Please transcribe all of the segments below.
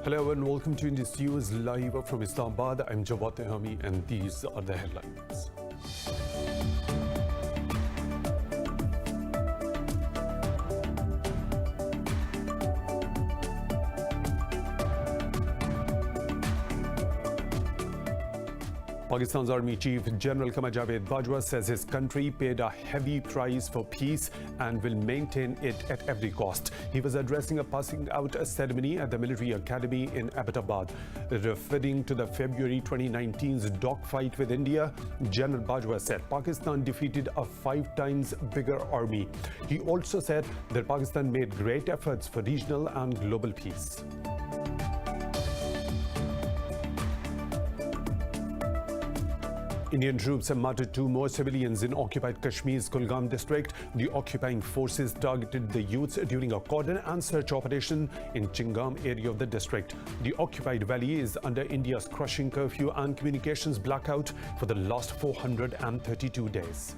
Hello and welcome to Indus News live from Islamabad. I'm Jawad Tehami and these are the headlines. Pakistan's Army Chief General Javed Bajwa says his country paid a heavy price for peace and will maintain it at every cost. He was addressing a passing out ceremony at the military academy in Abbottabad. Referring to the February 2019's dogfight with India, General Bajwa said Pakistan defeated a 5 times bigger army. He also said that Pakistan made great efforts for regional and global peace. Indian troops have murdered 2 more civilians in occupied Kashmir's Kulgam district. The occupying forces targeted the youths during a cordon and search operation in Chingam area of the district. The occupied valley is under India's crushing curfew and communications blackout for the last 432 days.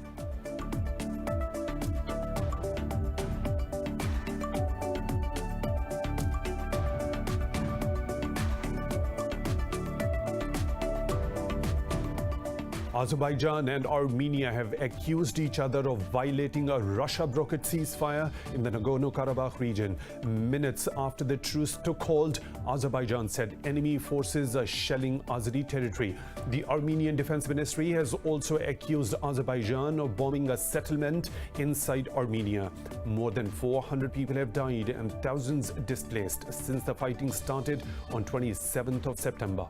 Azerbaijan and Armenia have accused each other of violating a Russia-brokered ceasefire in the Nagorno-Karabakh region. Minutes after the truce took hold, Azerbaijan said enemy forces are shelling Azeri territory. The Armenian Defense Ministry has also accused Azerbaijan of bombing a settlement inside Armenia. More than 400 people have died and thousands displaced since the fighting started on 27th of September.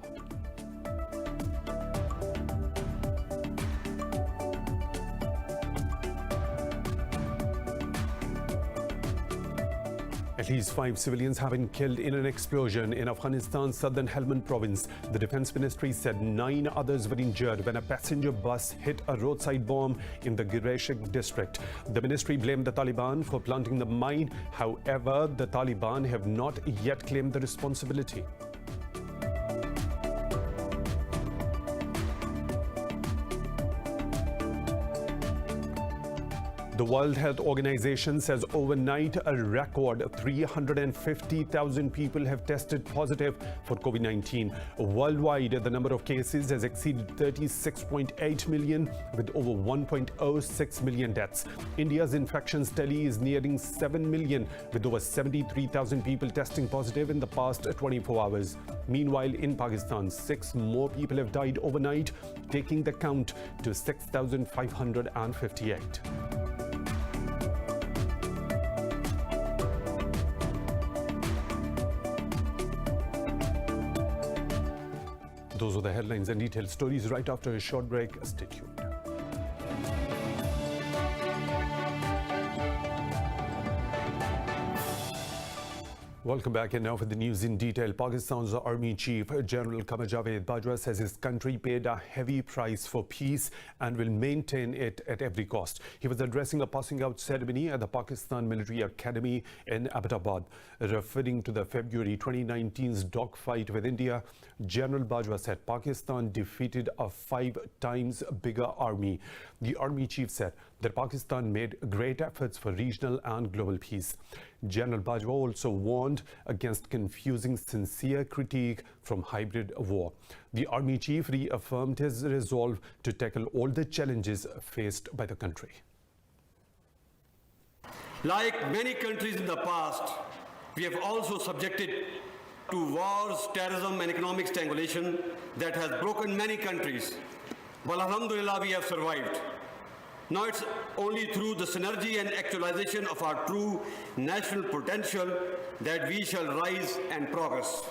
At least 5 civilians have been killed in an explosion in Afghanistan's southern Helmand province. The Defense Ministry said 9 others were injured when a passenger bus hit a roadside bomb in the Gureshik district. The ministry blamed the Taliban for planting the mine. However, the Taliban have not yet claimed the responsibility. The World Health Organization says overnight a record 350,000 people have tested positive for COVID-19. Worldwide, the number of cases has exceeded 36.8 million with over 1.06 million deaths. India's infections tally is nearing 7 million with over 73,000 people testing positive in the past 24 hours. Meanwhile, in Pakistan, 6 more people have died overnight, taking the count to 6,558. Those are the headlines and detailed stories right after a short break. Stay tuned. Welcome back, and now for the news in detail. Pakistan's Army Chief General Javed Bajwa says his country paid a heavy price for peace and will maintain it at every cost. He was addressing a passing out ceremony at the Pakistan Military Academy in Abbottabad. Referring to the February 2019's dogfight with India, General Bajwa said Pakistan defeated a 5 times bigger army. The Army Chief said that Pakistan made great efforts for regional and global peace. General Bajwa also warned against confusing sincere critique from hybrid war. The Army Chief reaffirmed his resolve to tackle all the challenges faced by the country. Like many countries in the past, we have also subjected to wars, terrorism and economic strangulation that has broken many countries. But alhamdulillah, we have survived. Now it's only through the synergy and actualization of our true national potential that we shall rise and progress.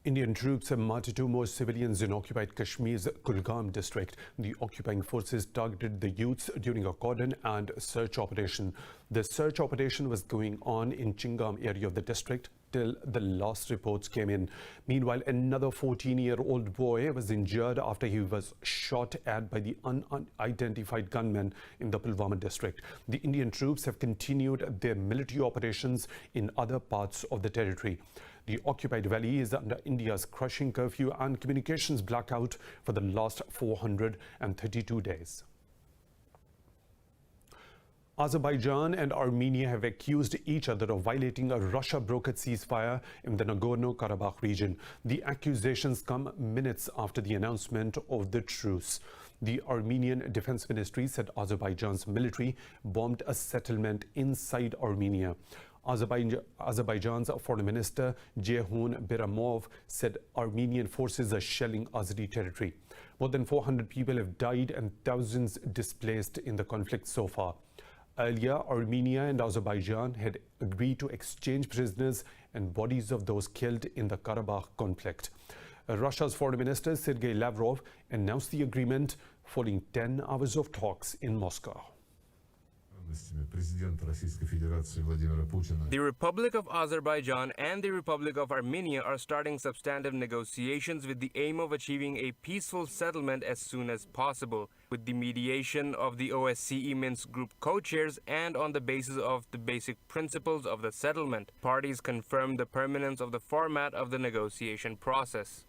Indian troops have murdered 2 more civilians in occupied Kashmir's Kulgam district. The occupying forces targeted the youths during a cordon and search operation. The search operation was going on in Chingam area of the district till the last reports came in. Meanwhile, another 14-year-old boy was injured after he was shot at by the unidentified gunmen in the Pulwama district. The Indian troops have continued their military operations in other parts of the territory. The occupied valley is under India's crushing curfew and communications blackout for the last 432 days. Azerbaijan and Armenia have accused each other of violating a Russia-brokered ceasefire in the Nagorno-Karabakh region. The accusations come minutes after the announcement of the truce. The Armenian Defense Ministry said Azerbaijan's military bombed a settlement inside Armenia. Azerbaijan's Foreign Minister Ceyhun Bayramov said Armenian forces are shelling Azeri territory. More than 400 people have died and thousands displaced in the conflict so far. Earlier, Armenia and Azerbaijan had agreed to exchange prisoners and bodies of those killed in the Karabakh conflict. Russia's Foreign Minister Sergei Lavrov announced the agreement following 10 hours of talks in Moscow. The Republic of Azerbaijan and the Republic of Armenia are starting substantive negotiations with the aim of achieving a peaceful settlement as soon as possible, with the mediation of the OSCE Minsk Group co-chairs and on the basis of the basic principles of the settlement. Parties confirmed the permanence of the format of the negotiation process.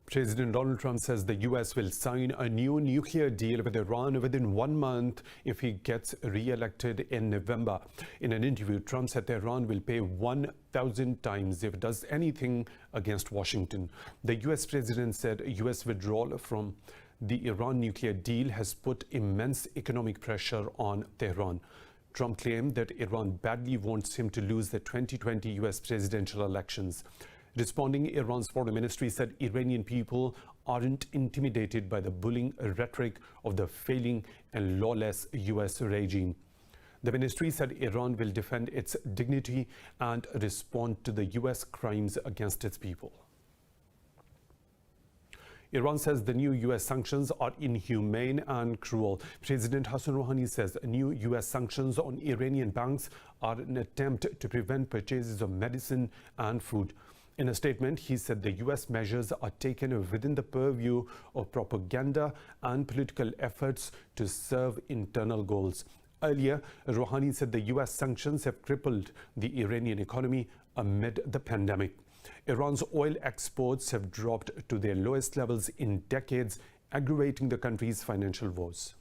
President Donald Trump says the U.S. will sign a new nuclear deal with Iran within 1 month if he gets re-elected in November. In an interview, Trump said that Iran will pay 1,000 times if it does anything against Washington. The U.S. president said U.S. withdrawal from the Iran nuclear deal has put immense economic pressure on Tehran. Trump claimed that Iran badly wants him to lose the 2020 U.S. presidential elections. Responding, Iran's foreign ministry said Iranian people aren't intimidated by the bullying rhetoric of the failing and lawless U.S. regime. The ministry said Iran will defend its dignity and respond to the U.S. crimes against its people. Iran says the new U.S. sanctions are inhumane and cruel. President Hassan Rouhani says new U.S. sanctions on Iranian banks are an attempt to prevent purchases of medicine and food. In a statement, he said the U.S. measures are taken within the purview of propaganda and political efforts to serve internal goals. Earlier, Rouhani said the U.S. sanctions have crippled the Iranian economy amid the pandemic. Iran's oil exports have dropped to their lowest levels in decades, aggravating the country's financial woes.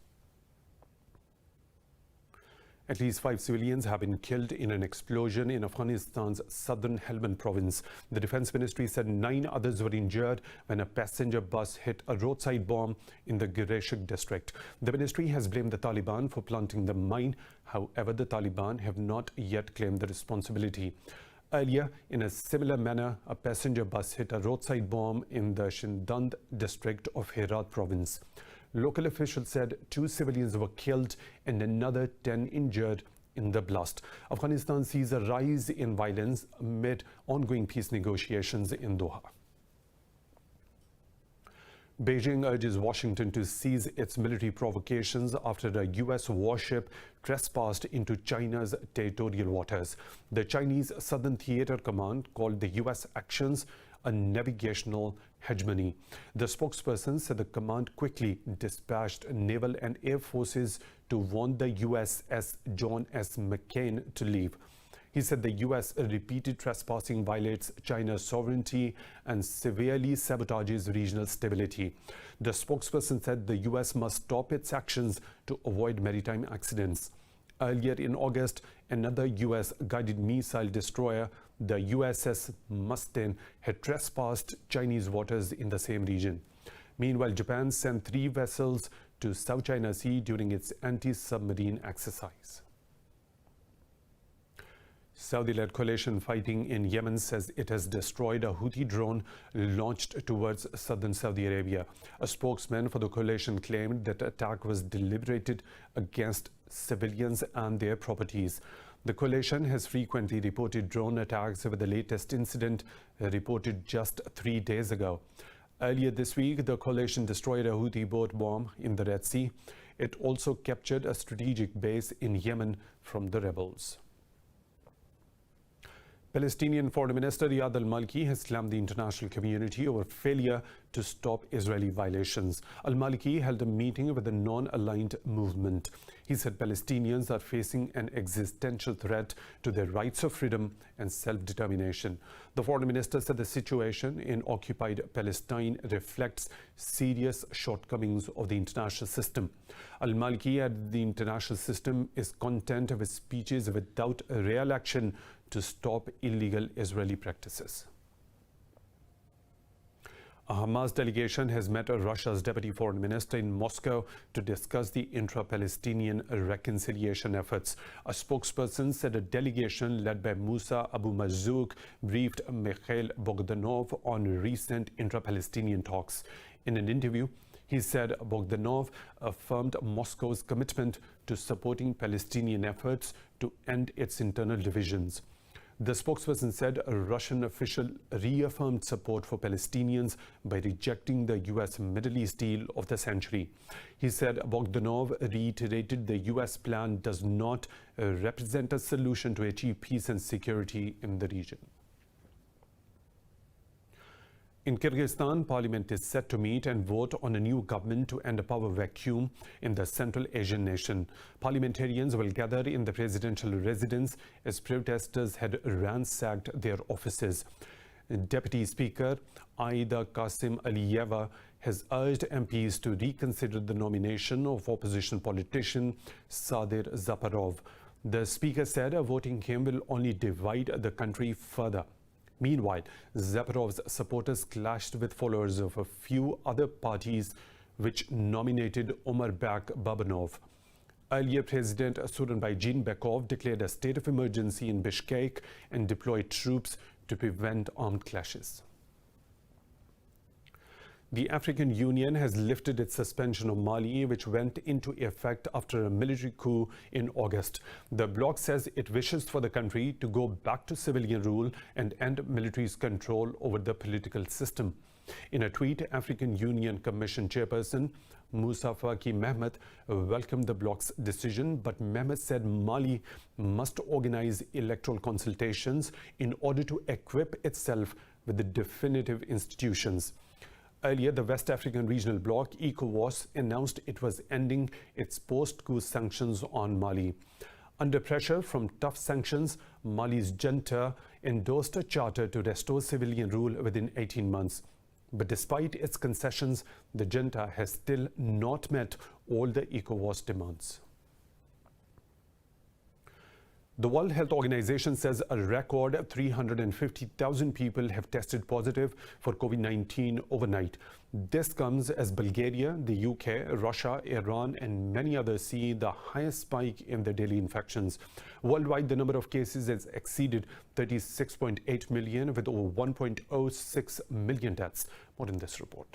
At least 5 civilians have been killed in an explosion in Afghanistan's southern Helmand province. The defense ministry said 9 others were injured when a passenger bus hit a roadside bomb in the Gireshik district. The ministry has blamed the Taliban for planting the mine. However, the Taliban have not yet claimed the responsibility. Earlier, in a similar manner, a passenger bus hit a roadside bomb in the Shindand district of Herat province. Local officials said 2 civilians were killed and another 10 injured in the blast. Afghanistan sees a rise in violence amid ongoing peace negotiations in Doha. Beijing urges Washington to cease its military provocations after a U.S. warship trespassed into China's territorial waters. The Chinese Southern Theater Command called the U.S. actions a navigational hegemony. The spokesperson said the command quickly dispatched naval and air forces to warn the USS John S. McCain to leave. He said the U.S. repeated trespassing violates China's sovereignty and severely sabotages regional stability. The spokesperson said the U.S. must stop its actions to avoid maritime accidents. Earlier in August, another U.S. guided missile destroyer, the USS Mustang, had trespassed Chinese waters in the same region. Meanwhile, Japan sent 3 vessels to South China Sea during its anti-submarine exercise. Saudi-led coalition fighting in Yemen says it has destroyed a Houthi drone launched towards southern Saudi Arabia. A spokesman for the coalition claimed that the attack was deliberated against civilians and their properties. The coalition has frequently reported drone attacks, with the latest incident reported just 3 days ago. Earlier this week, the coalition destroyed a Houthi boat bomb in the Red Sea. It also captured a strategic base in Yemen from the rebels. Palestinian Foreign Minister Riyad al-Maliki has slammed the international community over failure to stop Israeli violations. Al-Maliki held a meeting with the non-aligned movement. He said Palestinians are facing an existential threat to their rights of freedom and self-determination. The foreign minister said the situation in occupied Palestine reflects serious shortcomings of the international system. Al-Maliki added the international system is content with speeches without real action to stop illegal Israeli practices. A Hamas delegation has met Russia's deputy foreign minister in Moscow to discuss the intra-Palestinian reconciliation efforts. A spokesperson said a delegation led by Musa Abu Marzouk briefed Mikhail Bogdanov on recent intra-Palestinian talks. In an interview, he said Bogdanov affirmed Moscow's commitment to supporting Palestinian efforts to end its internal divisions. The spokesperson said a Russian official reaffirmed support for Palestinians by rejecting the U.S. Middle East deal of the century. He said Bogdanov reiterated the U.S. plan does not represent a solution to achieve peace and security in the region. In Kyrgyzstan, parliament is set to meet and vote on a new government to end a power vacuum in the Central Asian nation. Parliamentarians will gather in the presidential residence as protesters had ransacked their offices. Deputy Speaker Aida Kasim Aliyeva has urged MPs to reconsider the nomination of opposition politician Sadir Zaparov. The speaker said voting him will only divide the country further. Meanwhile, Zaparov's supporters clashed with followers of a few other parties which nominated Omurbek Babanov. Earlier, President Sooronbay Jeenbekov declared a state of emergency in Bishkek and deployed troops to prevent armed clashes. The African Union has lifted its suspension of Mali, which went into effect after a military coup in August. The bloc says it wishes for the country to go back to civilian rule and end military's control over the political system. In a tweet, African Union Commission Chairperson Moussa Faki Mehmet welcomed the bloc's decision, but Mehmet said Mali must organize electoral consultations in order to equip itself with the definitive institutions. Earlier, the West African Regional Bloc, ECOWAS, announced it was ending its post-coup sanctions on Mali. Under pressure from tough sanctions, Mali's junta endorsed a charter to restore civilian rule within 18 months. But despite its concessions, the junta has still not met all the ECOWAS demands. The World Health Organization says a record 350,000 people have tested positive for COVID-19 overnight. This comes as Bulgaria, the UK, Russia, Iran, and many others see the highest spike in their daily infections. Worldwide, the number of cases has exceeded 36.8 million, with over 1.06 million deaths. More in this report.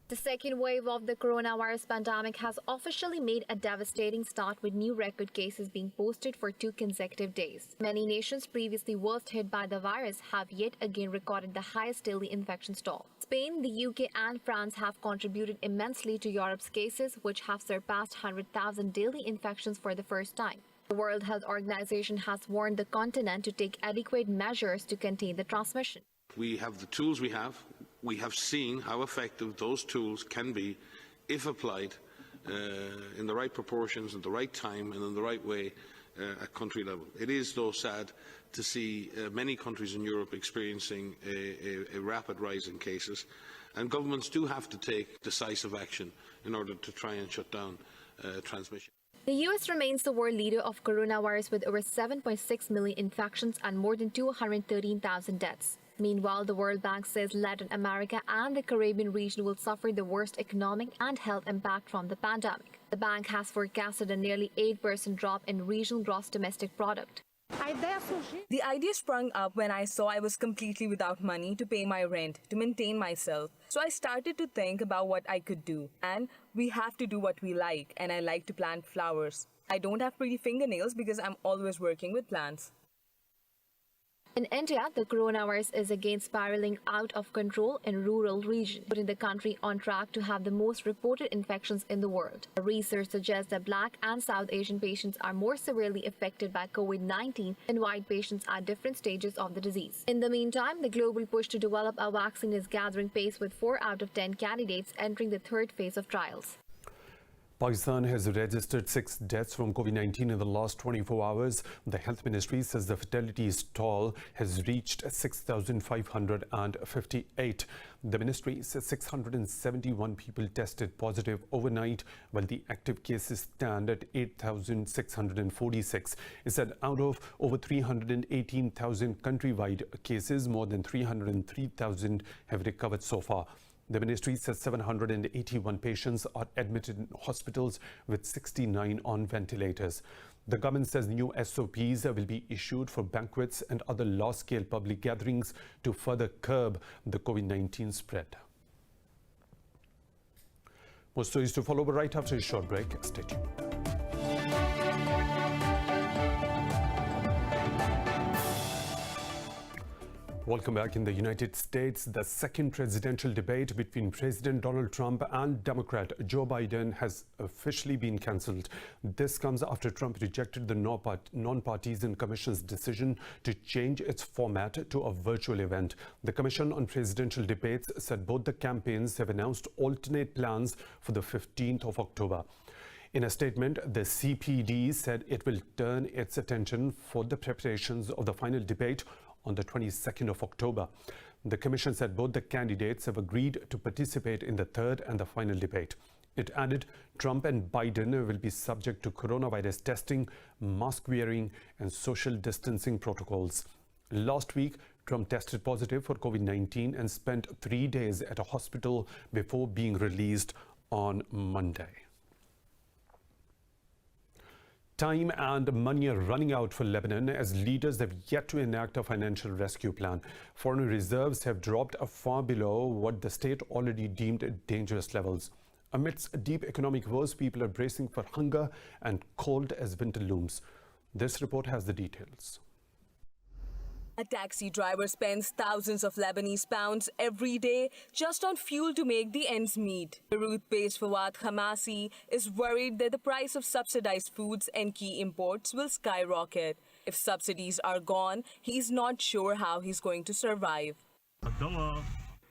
The second wave of the coronavirus pandemic has officially made a devastating start, with new record cases being posted for 2 consecutive days. Many nations previously worst hit by the virus have yet again recorded the highest daily infection toll. Spain, the UK and France have contributed immensely to Europe's cases, which have surpassed 100,000 daily infections for the first time. The World Health Organization has warned the continent to take adequate measures to contain the transmission. We have the tools we have. We have seen how effective those tools can be if applied in the right proportions, at the right time and in the right way at country level. It is, though, sad to see many countries in Europe experiencing a rapid rise in cases, and governments do have to take decisive action in order to try and shut down transmission. The US remains the world leader of coronavirus with over 7.6 million infections and more than 213,000 deaths. Meanwhile, the World Bank says Latin America and the Caribbean region will suffer the worst economic and health impact from the pandemic. The bank has forecasted a nearly 8% drop in regional gross domestic product. The idea sprung up when I saw I was completely without money to pay my rent, to maintain myself. So I started to think about what I could do. And we have to do what we like, and I like to plant flowers. I don't have pretty fingernails because I'm always working with plants. In India, the coronavirus is again spiraling out of control in rural regions, putting the country on track to have the most reported infections in the world. Research suggests that Black and South Asian patients are more severely affected by COVID-19 than white patients at different stages of the disease. In the meantime, the global push to develop a vaccine is gathering pace, with 4 out of 10 candidates entering the third phase of trials. Pakistan has registered 6 deaths from COVID-19 in the last 24 hours. The health ministry says the fatality toll has reached 6,558. The ministry says 671 people tested positive overnight, while the active cases stand at 8,646. It said out of over 318,000 countrywide cases, more than 303,000 have recovered so far. The ministry says 781 patients are admitted in hospitals, with 69 on ventilators. The government says new SOPs will be issued for banquets and other large-scale public gatherings to further curb the COVID-19 spread. More stories to follow right after a short break. Stay tuned. Welcome back. In the United States, the second presidential debate between President Donald Trump and Democrat Joe Biden has officially been cancelled. This comes after Trump rejected the non-partisan commission's decision to change its format to a virtual event. The Commission on Presidential Debates said both the campaigns have announced alternate plans for the 15th of October. In a statement, the CPD said it will turn its attention for the preparations of the final debate on the 22nd of October. The Commission said both the candidates have agreed to participate in the third and the final debate. It added Trump and Biden will be subject to coronavirus testing, mask wearing, and social distancing protocols. Last week, Trump tested positive for COVID-19 and spent 3 days at a hospital before being released on Monday. Time and money are running out for Lebanon as leaders have yet to enact a financial rescue plan. Foreign reserves have dropped far below what the state already deemed dangerous levels. Amidst deep economic woes, people are bracing for hunger and cold as winter looms. This report has the details. A taxi driver spends thousands of Lebanese pounds every day just on fuel to make the ends meet. Beirut-based Fawad Khamasi is worried that the price of subsidized foods and key imports will skyrocket. If subsidies are gone, he's not sure how he's going to survive.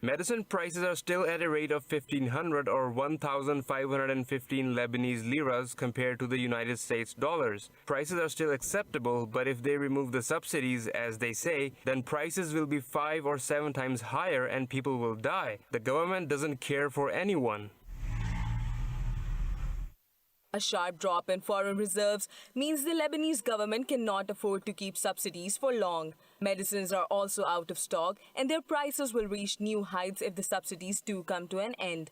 Medicine prices are still at a rate of 1,500 or 1,515 Lebanese liras compared to the United States dollars. Prices are still acceptable, but if they remove the subsidies, as they say, then prices will be 5 or 7 times higher and people will die. The government doesn't care for anyone. A sharp drop in foreign reserves means the Lebanese government cannot afford to keep subsidies for long. Medicines are also out of stock, and their prices will reach new heights if the subsidies do come to an end.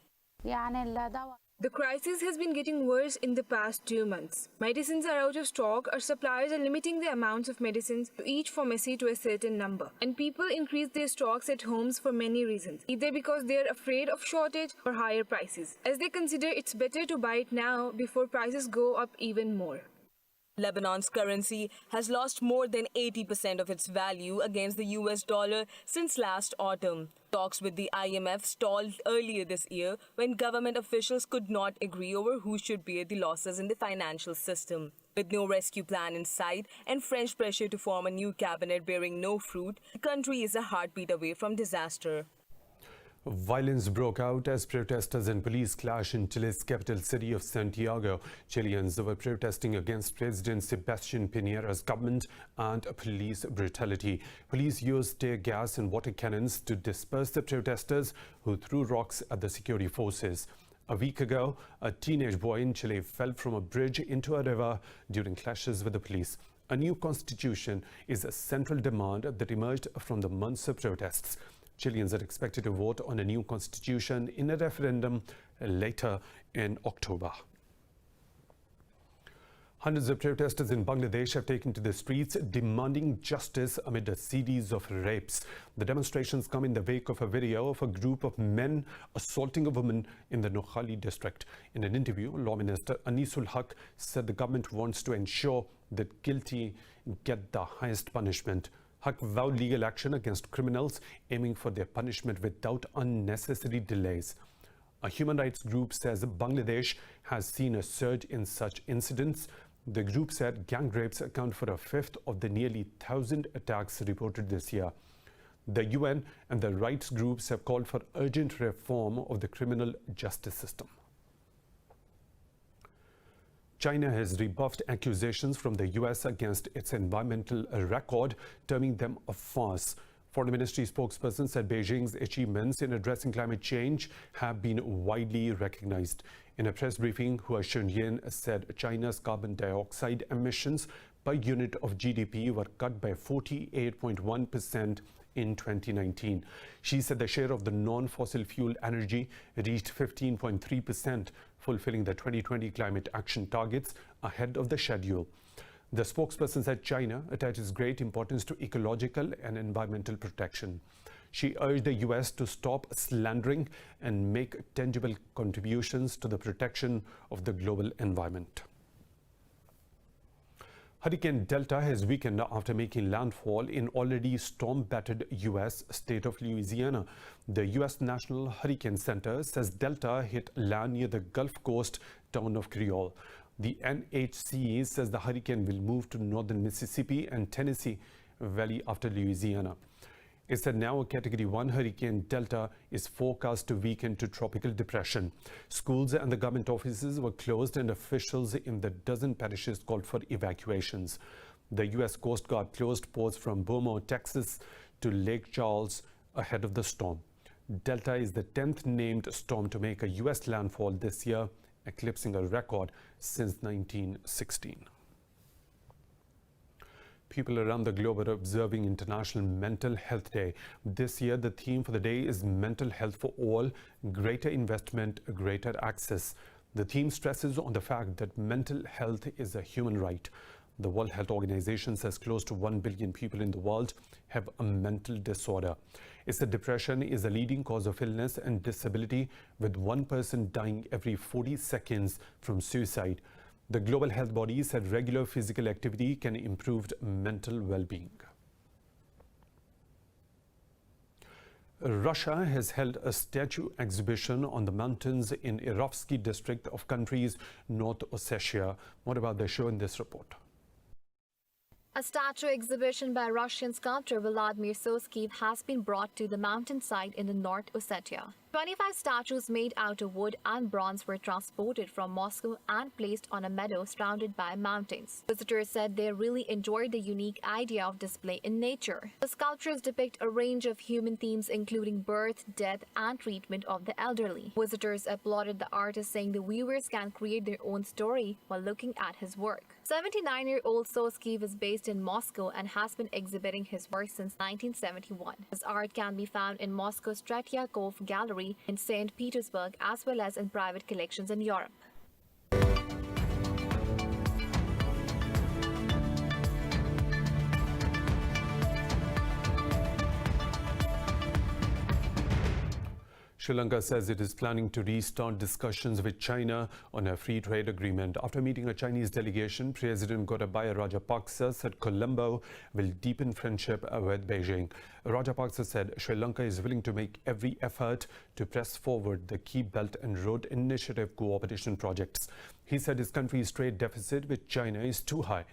The crisis has been getting worse in the past 2 months. Medicines are out of stock, or suppliers are limiting the amounts of medicines to each pharmacy to a certain number. And people increase their stocks at homes for many reasons, either because they are afraid of shortage or higher prices, as they consider it's better to buy it now before prices go up even more. Lebanon's currency has lost more than 80% of its value against the US dollar since last autumn. Talks with the IMF stalled earlier this year when government officials could not agree over who should bear the losses in the financial system. With no rescue plan in sight and French pressure to form a new cabinet bearing no fruit, the country is a heartbeat away from disaster. Violence broke out as protesters and police clash in Chile's capital city of Santiago. Chileans were protesting against President Sebastián Piñera's government and police brutality. Police used tear gas and water cannons to disperse the protesters, who threw rocks at the security forces. A week ago, a teenage boy in Chile fell from a bridge into a river during clashes with the police. A new constitution is a central demand that emerged from the months of protests. Chileans are expected to vote on a new constitution in a referendum later in October. Hundreds of protesters in Bangladesh have taken to the streets demanding justice amid a series of rapes. The demonstrations come in the wake of a video of a group of men assaulting a woman in the Noakhali district. In an interview, Law Minister Anisul Haq said the government wants to ensure that guilty get the highest punishment. Haq vowed legal action against criminals, aiming for their punishment without unnecessary delays. A human rights group says Bangladesh has seen a surge in such incidents. The group said gang rapes account for a fifth of the nearly 1,000 attacks reported this year. The UN and the rights groups have called for urgent reform of the criminal justice system. China has rebuffed accusations from the US against its environmental record, terming them a farce. Foreign Ministry spokesperson said Beijing's achievements in addressing climate change have been widely recognized. In a press briefing, Hua Chunying said China's carbon dioxide emissions per unit of GDP were cut by 48.1% in 2019. She said the share of the non-fossil fuel energy reached 15.3%, fulfilling the 2020 climate action targets ahead of the schedule. The spokesperson said China attaches great importance to ecological and environmental protection. She urged the US to stop slandering and make tangible contributions to the protection of the global environment. Hurricane Delta has weakened after making landfall in already storm-battered U.S. state of Louisiana. The U.S. National Hurricane Center says Delta hit land near the Gulf Coast town of Creole. The NHC says the hurricane will move to northern Mississippi and Tennessee Valley after Louisiana. It said now a Category 1 hurricane Delta is forecast to weaken to tropical depression. Schools and the government offices were closed and officials in the dozen parishes called for evacuations. The U.S. Coast Guard closed ports from Beaumont, Texas to Lake Charles ahead of the storm. Delta is the 10th named storm to make a U.S. landfall this year, eclipsing a record since 1916. People around the globe are observing International Mental Health Day. This year, the theme for the day is Mental Health for All, Greater Investment, Greater Access. The theme stresses on the fact that mental health is a human right. The World Health Organization says close to 1 billion people in the world have a mental disorder. It said depression is a leading cause of illness and disability, with one person dying every 40 seconds from suicide. The global health body said regular physical activity can improve mental well-being. Russia has held a statue exhibition on the mountains in Irovsky district of country's North Ossetia. What about the show in this report? A statue exhibition by Russian sculptor Vladimir Soskiv has been brought to the mountainside in the North Ossetia. 25 statues made out of wood and bronze were transported from Moscow and placed on a meadow surrounded by mountains. Visitors said they really enjoyed the unique idea of display in nature. The sculptures depict a range of human themes including birth, death, and treatment of the elderly. Visitors applauded the artist, saying the viewers can create their own story while looking at his work. 79-year-old Soskiv is based in Moscow and has been exhibiting his work since 1971. His art can be found in Moscow's Tretyakov Gallery in St. Petersburg, as well as in private collections in Europe. Sri Lanka says it is planning to restart discussions with China on a free trade agreement. After meeting a Chinese delegation, President Gotabaya Rajapaksa said Colombo will deepen friendship with Beijing. Rajapaksa said Sri Lanka is willing to make every effort to press forward the key Belt and Road Initiative cooperation projects. He said his country's trade deficit with China is too high.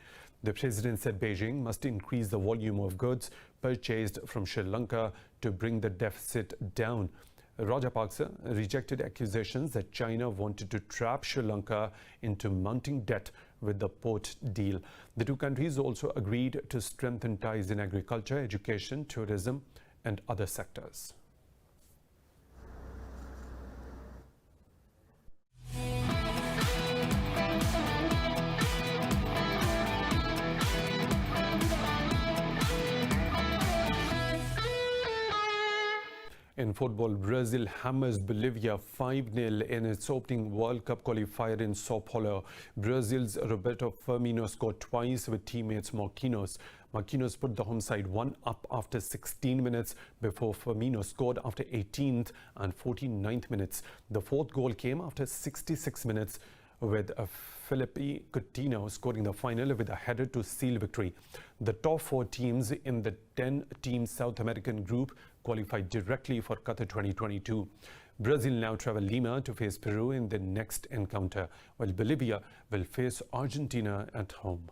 The president said Beijing must increase the volume of goods purchased from Sri Lanka to bring the deficit down. Rajapaksa rejected accusations that China wanted to trap Sri Lanka into mounting debt with the port deal. The two countries also agreed to strengthen ties in agriculture, education, tourism, and other sectors. In football, Brazil hammers Bolivia 5-0 in its opening World Cup qualifier in Sao Paulo. Brazil's Roberto Firmino scored twice with teammates Marquinhos. Marquinhos put the home side one up after 16 minutes before Firmino scored after 18th and 49th minutes. The fourth goal came after 66 minutes with Felipe Coutinho scoring the final with a header to seal victory. The top 4 teams in the 10-team South American group qualified directly for Qatar 2022. Brazil now travel Lima to face Peru in the next encounter, while Bolivia will face Argentina at home.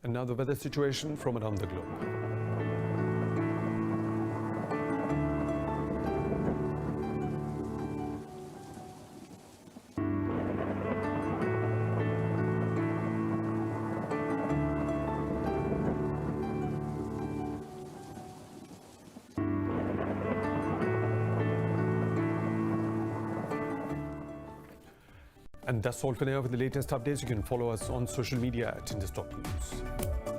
And now the weather situation from around the globe. And that's all for now. For the latest updates, you can follow us on social media at Indus News.